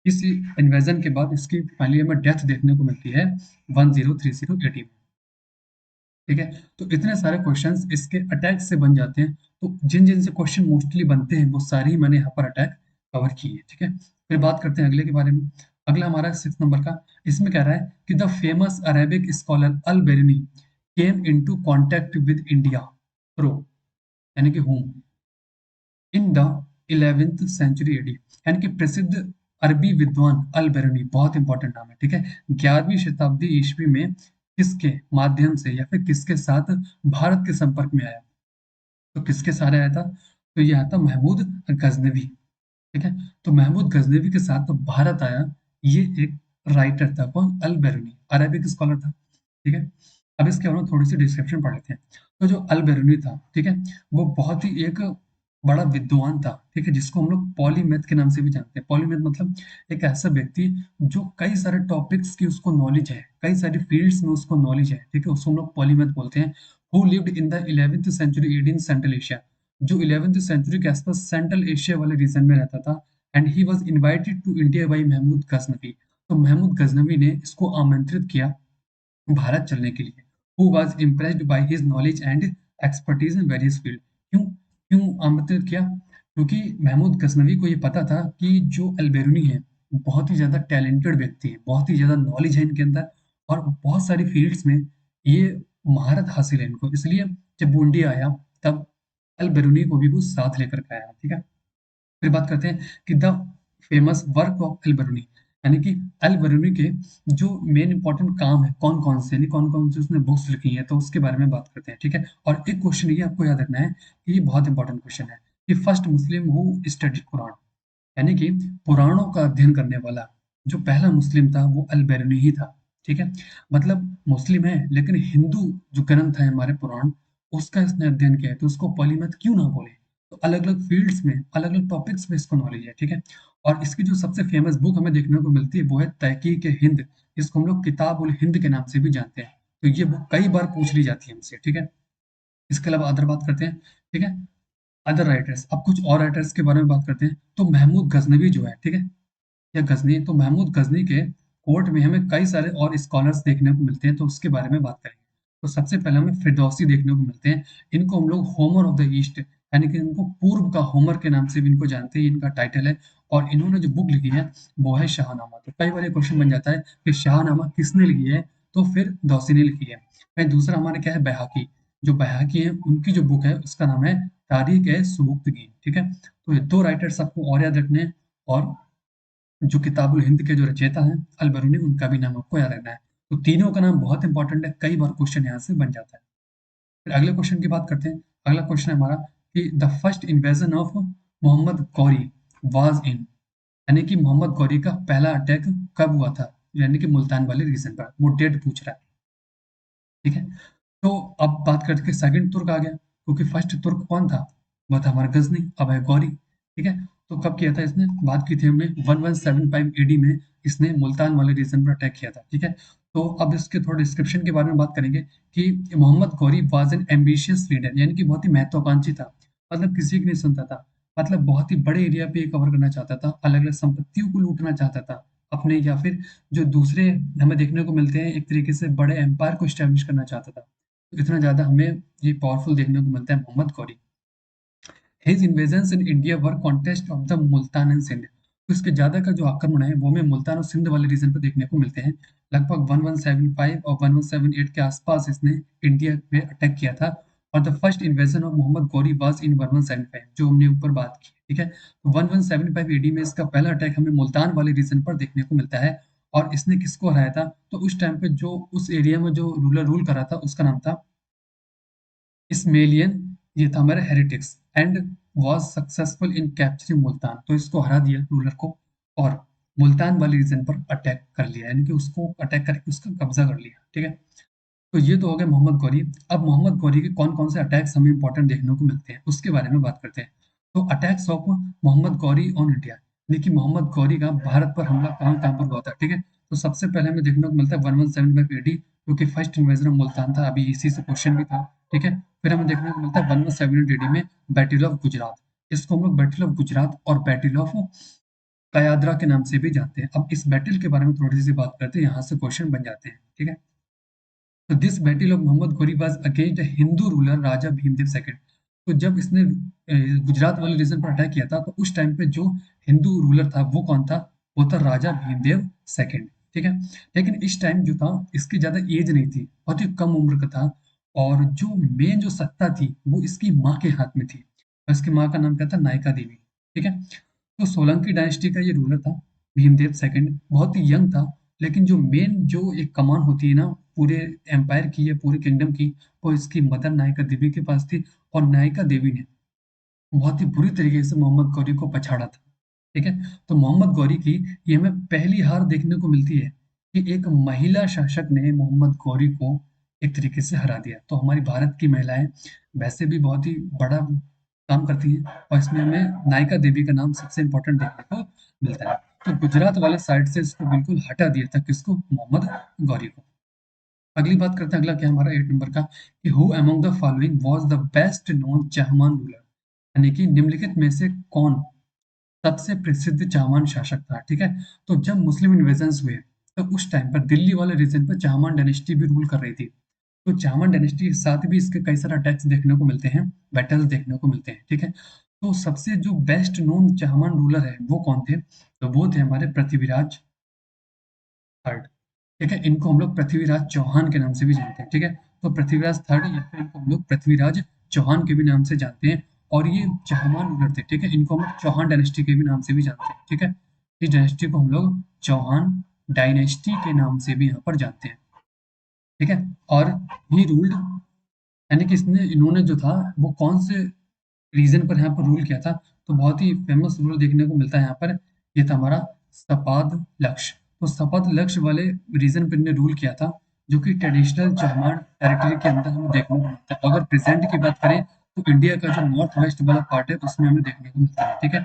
इस इन्वेजन के बाद इसकी फाइनली हमें डेथ देखने को मिलती है 1030 एडी में। ठीक है, तो इतने सारे क्वेश्चंस इसके अटैक से बन जाते हैं। तो जिन जिन से क्वेश्चन मोस्टली बनते हैं वो सारे ही मैंने यहाँ पर अटैक कवर किए हैं। ठीक है, फिर बात करते हैं अगले के बारे में। अगला हमारा 6 नंबर का, इसमें कह रहा है कि the famous Arabic scholar Al Biruni came into contact with India through, यानी कि whom, in the 11th century AD, यानी कि प्रसिद्ध अरबी विद्वान अल बेरूनी, बहुत इंपॉर्टेंट नाम है। ठीक है, 11वीं शताब्दी ईस्वी में किसके माध्यम से या फिर किसके साथ भारत के संपर्क में आया? तो किसके साथ आया था? तो ये आया था महमूद गजनवी। ठीक है, तो महमूद गजनवी के साथ तो भारत आया। ये एक राइटर था, कौन? अल बेरूनी, अरेबिक स्कॉलर था। ठीक है, अब इसके बारे में थोड़ी सी डिस्क्रिप्शन पढ़ लेते हैं। तो जो अल बेरूनी था, ठीक है, वो बहुत ही एक बड़ा विद्वान था। ठीक है, जिसको हम लोग पॉलीमेथ के नाम से भी जानते हैं। पॉलीमेथ मतलब एक ऐसा व्यक्ति जो कई सारे टॉपिक्स की उसको नॉलेज है, कई सारी फील्ड्स में उसको नॉलेज है। ठीक है, उसको हम लोग पॉलीमेथ बोलते हैं। Who lived in the 11th century AD in central Asia, जो 11th सेंचुरी के आसपास सेंट्रल एशिया वाले रीजन में रहता था। And he was invited to India by Mahmud Ghaznavi, तो महमूद गजनवी ने इसको आमंत्रित किया भारत चलने के लिए। Who was impressed by his knowledge and expertise in various field. क्यों क्यों आमंत्रित किया? क्योंकि महमूद गजनवी को ये पता था कि जो अलबेरूनी है बहुत ही ज्यादा टैलेंटेड व्यक्ति है, बहुत ही ज्यादा नॉलेज है इनके अंदर और बहुत सारी फील्ड्स में ये महारत हासिल है इनको। इसलिए जब वो इंडिया आया तब अलबेरूनी को भी वो साथ लेकर के आया। ठीक है, फिर बात करते हैं कि the famous work of Al Biruni, यानी कि अल बरूनी के जो मेन इंपॉर्टेंट काम है कौन कौन से, यानी कौन कौन से उसने बुक्स लिखी हैं, तो उसके बारे में बात करते हैं। ठीक है, और एक क्वेश्चन ये आपको याद रखना है कि ये बहुत इंपॉर्टेंट क्वेश्चन है कि first Muslim who studied Quran, यानी कि पुराणों का अध्ययन करने वाला जो पहला मुस्लिम था वो अल बैरूनी ही था। ठीक है, मतलब मुस्लिम है लेकिन हिंदू जो ग्रंथ है हमारे पुराण, उसका इसने अध्ययन किया है, तो उसको पॉलीमैथ क्यों ना बोले? तो अलग अलग फील्ड्स में अलग अलग टॉपिक्स में इसको नॉलेज है। ठीक है, और इसकी जो सबसे फेमस बुक हमें देखने को मिलती है वो है तहकीक हिंद, जिसको हम लोग किताब उल हिंद के नाम से भी जानते हैं। तो ये बुक कई बार पूछ ली जाती है हमसे। ठीक है, इसके अलावा अदर बात करते हैं। ठीक है, अदर राइटर्स, अब कुछ और राइटर्स के बारे में बात करते हैं। तो महमूद गजनवी जो है, ठीक है, या गजनी, तो महमूद गजनी के कोर्ट में हमें कई सारे और स्कॉलर्स देखने को मिलते हैं, तो उसके बारे में बात करेंगे। तो सबसे पहले हमें फिरदौसी देखने को मिलते हैं। इनको हम लोग होमर ऑफ द ईस्ट, यानी कि इनको पूर्व का होमर के नाम से भी इनको जानते हैं, इनका टाइटल है। और इन्होंने जो बुक लिखी है वो है शाहनामा। तो कई बार क्वेश्चन बन जाता है कि शाहनामा किसने लिखी है? तो फिर दौसी ने लिखी है। फिर दूसरा हमारा क्या है? बैहाकी। जो बैहाकी है उनकी जो बुक है उसका नाम है तारीख है सुबुक्तगीन। ठीक है, तो ये दो राइटर्स आपको और याद रखने हैं। और जो किताबुल हिंद के जो रचयिता हैं अल बरूनी, उनका भी नाम आपको याद रखना है। तो तीनों का नाम बहुत इंपॉर्टेंट है, कई बार क्वेश्चन यहाँ से बन जाता है। फिर अगले क्वेश्चन की बात करते हैं। अगला क्वेश्चन है हमारा कि the first invasion of Mohammad Ghori was in, यानी कि मोहम्मद गौरी का पहला अटैक कब हुआ था? यानी कि मुल्तान वाले रीजन पर, वो डेट पूछ रहा है। ठीक है, तो अब बात करके सेकंड तुर्क आ गया, क्योंकि फर्स्ट तुर्क कौन था? वो था हमारा गजनी, अब है गौरी। ठीक है, तो कब किया था इसने? बात की थी हमने 1175 एडी में इसने मुल्तान वाले रीजन पर अटैक किया था। ठीक है, तो अब इसके थोड़ा डिस्क्रिप्शन के बारे में बात करेंगे कि Mohammad Ghori was an ambitious leader, यानी कि बहुत ही महत्वाकांक्षी था। मतलब किसी की नहीं सुनता था, मतलब बहुत ही बड़े एरिया पे कवर करना चाहता था, अलग अलग संपत्तियों को लूटना चाहता था अपने, या फिर जो दूसरे हमें देखने को मिलते हैं एक तरीके से बड़े एम्पायर को स्टैब्लिश करना चाहता था। तो इतना ज्यादा हमें ये पावरफुल देखने को मिलता है Mohammad Ghori. His invasions in India were contest of the Multan and Sindh, तो इसके ज्यादा का जो आक्रमण है वो हमें मुल्तान और सिंध वाले रीजन पर देखने को मिलते हैं। लगभग 1175 और 1178 के आसपास इसने इंडिया में अटैक किया था। और the first invasion of Mohammad Ghori was in 1175, जो हमने ऊपर बात की। ठीक है? तो 1175 एडी में इसका पहला अटैक हमें मुल्तान वाले रीजन पर देखने को मिलता है और इसने किसको हराया था? तो उस टाइम पे जो उस एरिया में जो रूलर रूल कर रहा था उसका नाम था इसमेलियन। ये था हमारा heretics and was successful in capturing Multan. तो इसको हरा दिया रूलर को और मुल्तान वाले रीजन पर अटैक कर लिया, यानी कि उसको अटैक करके उसका कब्जा कर लिया। ठीक है? तो ये तो हो गया मोहम्मद गौरी। अब मोहम्मद गौरी के कौन-कौन से अटैक्स हमें इंपॉर्टेंट देखने को मिलते हैं, उसके बारे में बात करते हैं। तो attacks of Mohammad Ghori on India, यानी कि मोहम्मद गौरी का भारत पर हमला कहाँ-कहाँ पर हुआ था, ठीक है? तो सबसे पहले हमें देखने को मिलता है 1175 एडी, जो कि फर्स्ट इन्वेजन ऑफ मुल्तान था, अभी इसी से क्वेश्चन भी था, ठीक है? फिर हमें देखने को मिलता है 1178 एडी में बैटल ऑफ गुजरात। इसको हम लोग बैटल ऑफ गुजरात और बैटल ऑफ कयाद्रा के नाम से भी जानते हैं। अब इस बैटल के बारे में थोड़ी-सी बात करते हैं, यहाँ से क्वेश्चन बन जाते हैं, ठीक है? तो this battle of Mohammad Ghori was against the Hindu ruler Raja Bhimdev second. तो जब इसने गुजरात वाले रीजन पर अटैक किया था तो उस टाइम पे जो हिंदू रूलर था वो कौन था? वो था राजा भीमदेव सेकंड। ठीक है? लेकिन इस टाइम जो था इसकी ज्यादा एज नहीं थी, बहुत ही कम उम्र का था और जो मेन जो सत्ता थी वो इसकी माँ के हाथ में थी। और इसकी माँ का नाम क्या था? नायका देवी। ठीक है? तो सोलंकी डायनेस्टी का ये रूलर था भीमदेव सेकंड, बहुत ही यंग था। लेकिन जो मेन जो एक कमान होती है ना पूरे एम्पायर की या पूरे किंगडम की, वो इसकी मदर नायिका देवी के पास थी और नायिका देवी ने बहुत ही बुरी तरीके से मोहम्मद गौरी को पछाड़ा था। ठीक है? तो मोहम्मद गौरी की ये हमें पहली हार देखने को मिलती है कि एक महिला शासक ने मोहम्मद गौरी को एक तरीके से हरा दिया। तो हमारी भारत की महिलाएं वैसे भी बहुत ही बड़ा काम करती हैं और इसमें हमें नायिका देवी का नाम सबसे इम्पोर्टेंट देखने को मिलता है। तो गुजरात वाले साइड से इसको बिल्कुल हटा दिया था, किसको? मोहम्मद गौरी को। अगली बात करते हैं, अगला क्या है हमारा 8 नंबर का कि who among the following was the best known Chahamana ruler, यानी कि निम्नलिखित में से कौन सबसे प्रसिद्ध चाहमान शासक था। ठीक है? तो जब मुस्लिम इन्वेजन्स हुए तो उस टाइम पर दिल्ली वाले रीजन पर चाहमान डायनेस्टी भी रूल कर रही थी। तो चाहमान डायनेस्टी के साथ भी इसके कई सारे अटैक्स देखने को मिलते हैं, बैटल्स देखने को मिलते हैं। ठीक है? तो सबसे जो बेस्ट नोन चाहमान रूलर है वो कौन थे? तो वो थे हमारे पृथ्वीराज थर्ड। ठीक है? इनको हम लोग पृथ्वीराज चौहान के नाम से भी जानते हैं। ठीक है? तो पृथ्वीराज थर्ड या फिर इनको हम लोग पृथ्वीराज चौहान के भी नाम से जानते हैं और ये चाहमान रूलर थे। ठीक है? इनको हम लोग चौहान डायनेस्टी के भी नाम से भी जानते हैं। ठीक है? इस डायनेस्टी को हम लोग चौहान डायनेस्टी के नाम से भी यहाँ पर जानते हैं। ठीक है? और ही रूल्ड, यानी कि इसने इन्होंने जो था वो कौन से रीजन पर यहाँ पर रूल किया था? तो बहुत ही फेमस रूल देखने को मिलता है यहाँ पर, ये था हमारा सपाद लक्ष्य। तो सपाद लक्ष्य वाले रीजन पर इन्होंने रूल किया था, जो कि ट्रेडिशनल चाहमान टेरिटरी के अंदर हमें देखने को मिलता है। अगर प्रेजेंट की बात करें तो इंडिया का जो नॉर्थ वेस्ट वाला पार्ट है उसमें हमें देखने को मिलता है। ठीक है?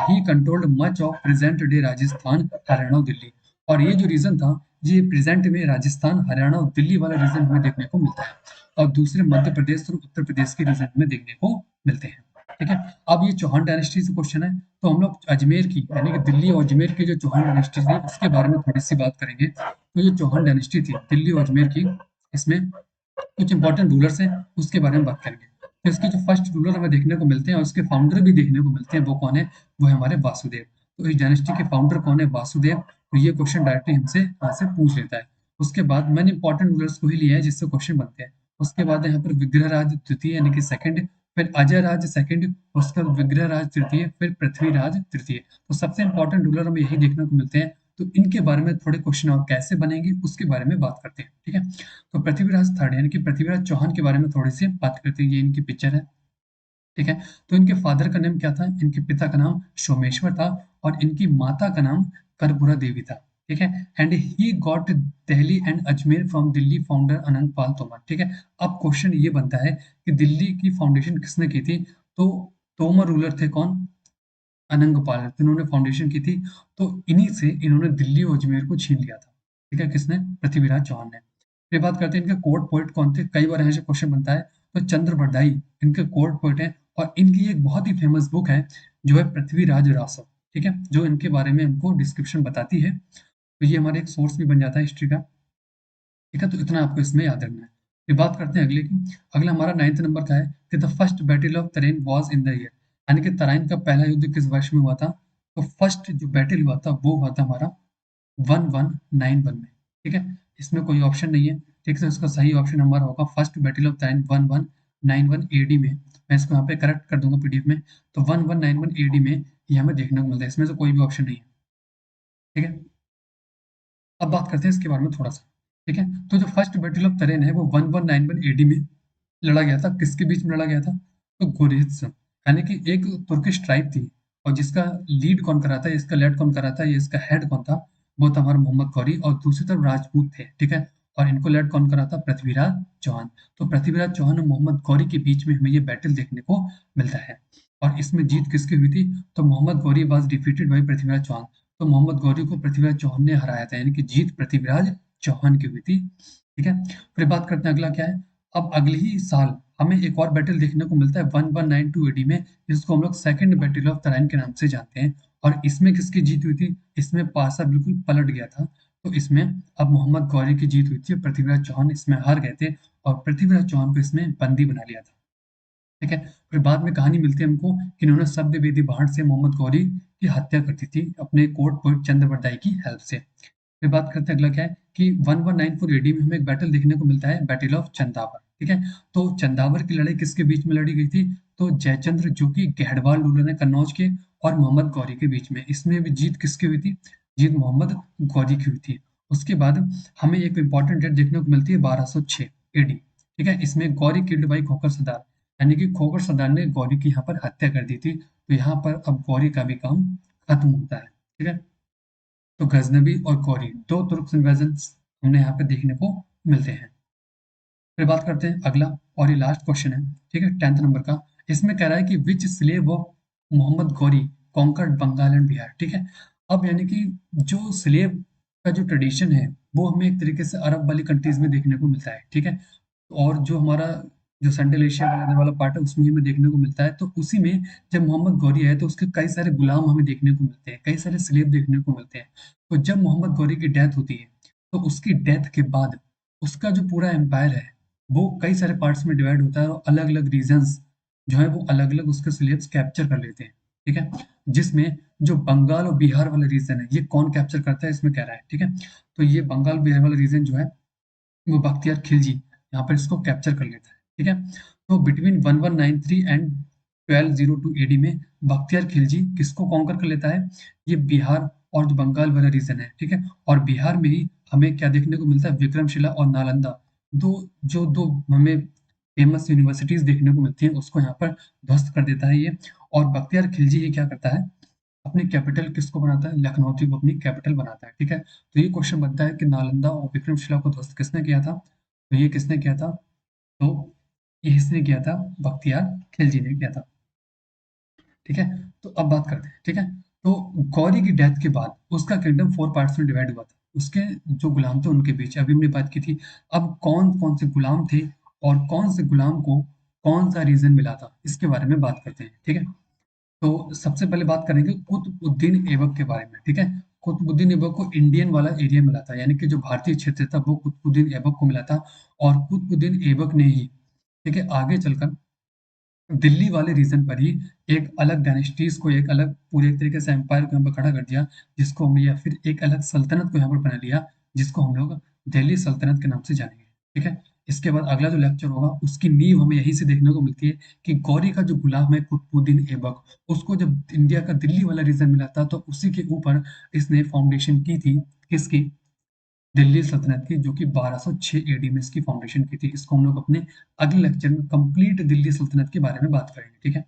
He controlled much of present day Rajasthan, Haryana और दिल्ली। और ये जो रीजन था ये प्रेजेंट में राजस्थान, हरियाणा और दिल्ली वाला रीजन हमें देखने को मिलता है और दूसरे मध्य प्रदेश और उत्तर प्रदेश के रीजन में देखने को मिलते हैं। ठीक है? अब ये चौहान डायनेस्टी से क्वेश्चन है तो हम लोग अजमेर की, यानी कि दिल्ली और अजमेर की जो चौहान डायनेस्टी थी उसके बारे में थोड़ी सी बात करेंगे। तो जो चौहान डायनेस्टी थी दिल्ली और अजमेर की, इसमें कुछ इंपॉर्टेंट रूलर्स हैं उसके बारे में बात करेंगे। तो इसके जो फर्स्ट रूलर हमें देखने को मिलते हैं और उसके फाउंडर भी देखने को मिलते हैं, वो कौन है? वो है हमारे वासुदेव। तो इस डायनेस्टी के फाउंडर कौन है? वासुदेव। तो ये क्वेश्चन डायरेक्टली हमसे यहाँ से पूछ लेता है। उसके बाद मैंने इंपॉर्टेंट रूलर्स को ही लिया है जिससे क्वेश्चन बनते हैं। उसके बाद यहाँ पर विग्रहराज द्वितीय यानी कि सेकंड, फिर अजय राज सेकंड, उसके बाद विग्रहराज तृतीय, फिर पृथ्वीराज तृतीय। तो सबसे इंपॉर्टेंट रूलर हमें यही देखने को मिलते हैं। तो इनके बारे में थोड़े क्वेश्चन और कैसे बनेंगे उसके बारे में बात करते हैं। ठीक है? तो पृथ्वीराज थर्ड यानी कि पृथ्वीराज चौहान के बारे में थोड़ी सी बात करते हैं। ये इनकी पिक्चर है। ठीक है? तो इनके फादर का नाम क्या था? इनके पिता का नाम सोमेश्वर था और इनकी माता का नाम कर्पूरा देवी था। ठीक है? And he got Delhi and Ajmer from Delhi founder Anant Pal Tomar. ठीक है? अब क्वेश्चन ये बनता है कि दिल्ली की फाउंडेशन किसने की थी? तो तोमर रूलर थे कौन? अनंग पाल, जिन्होंने फाउंडेशन की थी। तो इन्हीं से इन्होंने दिल्ली और अजमेर को छीन लिया था। ठीक है? किसने? पृथ्वीराज चौहान ने। फिर बात करते हैं इनके कोर्ट पोएट कौन थे? कई बार ऐसे क्वेश्चन बनता है। तो चंद्र बरदाई इनके कोर्ट पोएट हैं और इनकी एक बहुत ही फेमस बुक है जो है पृथ्वीराज रासव। ठीक है? जो इनके बारे में हमको डिस्क्रिप्शन बताती है। तो ये हमारे एक सोर्स भी बन जाता है हिस्ट्री का। ठीक है? तो इतना आपको इसमें याद रखना है। फिर बात करते हैं अगले की। अगला हमारा 9th नंबर का है कि the first battle of Tarain was in the year, यानी कि तराइन का पहला युद्ध किस वर्ष में हुआ था? तो फर्स्ट जो बैटल हुआ था वो हुआ था हमारा 1191 में। ठीक है? इसमें कोई ऑप्शन नहीं है। ठीक है? इसका सही ऑप्शन हमारा होगा first battle of Tarain 1191 AD में, मैं इसको यहाँ पे करेक्ट कर दूंगा पीडीएफ में। तो 1191 एडी में ये हमें देखने को मिलता है, इसमें से कोई भी ऑप्शन नहीं है। ठीक है, अब बात करते हैं इसके बारे में थोड़ा सा। ठीक है, तो जो फर्स्ट बैटल ऑफ तरेन है वो 1191 एडी में लड़ा गया था। किसके बीच में लड़ा गया था? तो गुरेज, यानी कि एक तुर्किश ट्राइब थी, और जिसका लीड कौन कर रहा था, इसका लेड कौन कर रहा था, ये इसका हेड कौन था, वो था हमारा मोहम्मद गौरी, और दूसरी तरफ राजपूत थे। ठीक है, और इनको लेड कौन कर रहा था? पृथ्वीराज चौहान। तो पृथ्वीराज चौहान और मोहम्मद गौरी के बीच में हमें ये बैटल देखने को मिलता है। और इसमें जीत किसकी हुई थी? तो Mohammad Ghori was defeated by Prithviraj Chauhan. तो मोहम्मद गौरी को पृथ्वीराज चौहान ने हराया था, यानी कि जीत पृथ्वीराज चौहान की हुई थी। ठीक है, फिर बात करते हैं अगला क्या है। अब अगले ही साल हमें एक और बैटल देखने को मिलता है 1192 एडी में, जिसको हम लोग सेकंड बैटल ऑफ तराइन के नाम से जानते हैं। और इसमें किसकी जीत हुई थी? इसमें पासा बिल्कुल पलट गया था। तो इसमें अब मोहम्मद गौरी की जीत हुई थी, पृथ्वीराज चौहान इसमें हार गए थे, और पृथ्वीराज चौहान को इसमें बंदी बना लिया था। ठीक है, फिर बाद में कहानी मिलती है हमको कि इन्होंने शब्द वेदी बाण से मोहम्मद गौरी की हत्या कर दी थी अपने कोर्ट पोइट चंद्रबरदाई की हेल्प से। फिर बात करते हैं अगला क्या है कि 1194 एडी में हमें एक बैटल देखने को मिलता है, बैटल ऑफ चंदावर। ठीक है, तो चंदावर की लड़ाई किसके बीच में लड़ी गई थी? तो जयचंद्र जो कि गहड़वाल रूलर है कन्नौज के, और मोहम्मद गौरी के बीच में। इसमें भी जीत किसकी हुई थी? जीत मोहम्मद गौरी की हुई थी। उसके बाद हमें एक इंपॉर्टेंट डेट देखने को मिलती है 1206 एडी। ठीक है, इसमें गौरी किल्ड बाई खोखर सरदार, यानी कि खोखर सरदार ने गौरी की यहाँ पर हत्या कर दी थी। तो यहाँ पर अब गौरी का भी काम खत्म होता है। ठीक है, तो गजनबी और गौरी दो तुर्क इन्वेजन हमने यहाँ पे देखने को मिलते हैं। फिर बात करते हैं अगला, और ये लास्ट क्वेश्चन है। ठीक है, 10th नंबर का। इसमें कह रहा है कि which slave of Mohammad Ghori conquered Bengal and Bihar. ठीक है, अब यानी कि जो स्लेव का जो ट्रेडिशन है वो हमें एक तरीके से अरब वाली कंट्रीज में देखने को मिलता है। ठीक है, और जो हमारा जो सेंट्रल एशिया वाला अंदर वाला पार्ट है उसमें हमें देखने को मिलता है। तो उसी में जब मोहम्मद गौरी है तो उसके कई सारे गुलाम हमें देखने को मिलते हैं, कई सारे स्लेव देखने को मिलते हैं। तो जब मोहम्मद गौरी की डेथ होती है तो उसकी डेथ के बाद उसका जो पूरा एम्पायर है वो कई सारे पार्ट्स में डिवाइड होता है, और अलग अलग रीजन्स जो है वो अलग अलग उसके स्लेव्स कैप्चर कर लेते हैं। ठीक है, जिसमें जो बंगाल और बिहार वाला रीजन है ये कौन कैप्चर करता है इसमें कह रहा है। ठीक है, तो ये बंगाल बिहार वाला रीजन जो है वो बख्तियार खिलजी यहाँ पर इसको कैप्चर कर लेता है। ठीक है, तो बिटवीन 1193 एंड 1202 एडी में बख्तियार खिलजी किसको कॉन्कर कर लेता है? ये बिहार और जो बंगाल वाला रीजन है। ठीक है, और बिहार में ही हमें क्या देखने को मिलता है? विक्रमशिला और नालंदा, दो हमें फेमस यूनिवर्सिटीज देखने को मिलती हैं, उसको यहाँ पर ध्वस्त कर देता है ये। और बख्तियार खिलजी ये क्या करता है? अपनी कैपिटल किसको बनाता है? लखनऊ को अपनी कैपिटल बनाता है। ठीक है, तो ये क्वेश्चन बनता है कि नालंदा और विक्रमशिला को ध्वस्त किसने किया था? तो ये किसने किया था? तो ये इसने किया था, बख्तियार खिलजी ने किया था। ठीक है, तो अब बात करते हैं। ठीक है, तो गौरी की डेथ के बाद उसका किंगडम 4 पार्ट्स में डिवाइड हुआ था। उसके जो गुलाम थे उनके बीच अभी हमने बात की थी। अब कौन कौन से गुलाम थे और कौन से गुलाम को कौन सा रीजन मिला था इसके बारे में बात करते हैं। ठीक है, तो सबसे पहले बात करेंगे कुतुबुद्दीन ऐबक के बारे में। ठीक है, कुतुबुद्दीन ऐबक को इंडियन वाला एरिया मिला था, यानी कि जो भारतीय क्षेत्र था वो कुतुबुद्दीन ऐबक को मिला था। और कुतुबुद्दीन ऐबक ने ही, ठीक है, आगे चलकर दिल्ली वाले रीजन पर ही एक अलग डायनेस्टीज को, एक अलग पूरे एक तरीके से एम्पायर को यहाँ पर खड़ा कर दिया, जिसको हम, या फिर एक अलग सल्तनत को यहाँ पर बना लिया, जिसको हम लोग दिल्ली सल्तनत के नाम से जानेंगे। ठीक है, इसके बाद अगला जो लेक्चर होगा उसकी नींव हमें यहीं से देखने को मिलती है कि गौरी का जो गुलाम है कुतुबुद्दीन ऐबक, उसको जब इंडिया का दिल्ली वाला रीजन मिला था तो उसी के ऊपर इसने फाउंडेशन की थी, किसकी? दिल्ली सल्तनत की, जो कि 1206 एडी में इसकी फाउंडेशन की थी। इसको हम लोग अपने अगले लेक्चर में कंप्लीट दिल्ली सल्तनत के बारे में बात करेंगे। ठीक है,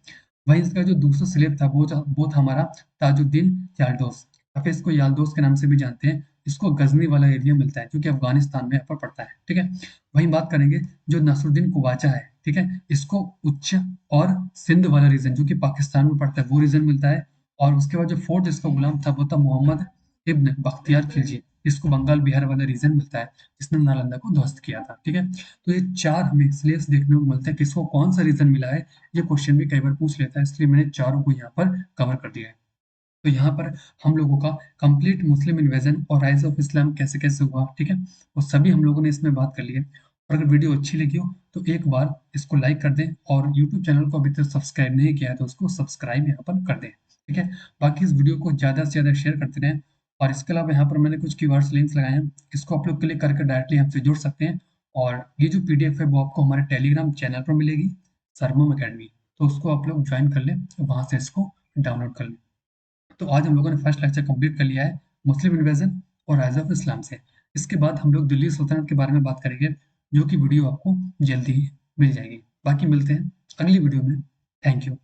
वहीं इसका जो दूसरा स्लेब था वो था हमारा ताजुद्दीन याल्दोस, या फिर इसको याल्दोस के नाम से भी जानते हैं। इसको गजनी वाला एरिया मिलता है जो कि अफगानिस्तान में यहाँ पर पड़ता है। ठीक है, वहीं बात करेंगे जो नसरुद्दीन कुवाचा है। ठीक है, इसको उच्च और सिंध वाला रीजन जो कि पाकिस्तान में पड़ता है वो रीजन मिलता है। और उसके बाद जो फोर्थ जिसका गुलाम था वो था मोहम्मद इब्न बख्तियार खिलजी, इसको बंगाल बिहार वाला रीजन मिलता है, जिसने नालंदा को ध्वस्त किया था। ठीक है, तो ये चार हमें स्लेव्स देखने को मिलते हैं। किसको कौन सा रीजन मिला है ये क्वेश्चन भी कई बार पूछ लेता है, इसलिए मैंने चारों को यहाँ पर कवर कर दिया है। तो यहाँ पर हम लोगों का कंप्लीट मुस्लिम इन्वेजन और राइज ऑफ इस्लाम कैसे कैसे हुआ, ठीक है, वो सभी हम लोगों ने इसमें बात कर ली है। और अगर वीडियो अच्छी लगी हो तो एक बार इसको लाइक कर दें, और यूट्यूब चैनल को अभी तक सब्सक्राइब नहीं किया है तो उसको सब्सक्राइब यहाँ पर कर दें। ठीक है, बाकी इस वीडियो को ज़्यादा से ज़्यादा शेयर करते रहें। और इसके अलावा यहाँ पर मैंने कुछ कीवर्ड्स लिंक्स लगाए हैं, इसको आप लोग क्लिक करके डायरेक्टली हमसे जुड़ सकते हैं। और ये जो पीडीएफ है वो आपको हमारे टेलीग्राम चैनल पर मिलेगी, सरमम अकेडमी। तो उसको आप लोग ज्वाइन कर लें, वहाँ से इसको डाउनलोड कर लें। तो आज हम लोगों ने फर्स्ट लेक्चर कंप्लीट कर लिया है मुस्लिम इन्वेजन और राइज ऑफ इस्लाम से। इसके बाद हम लोग दिल्ली सल्तनत के बारे में बात करेंगे, जो कि वीडियो आपको जल्दी ही मिल जाएगी। बाकी मिलते हैं अगली वीडियो में। Thank you.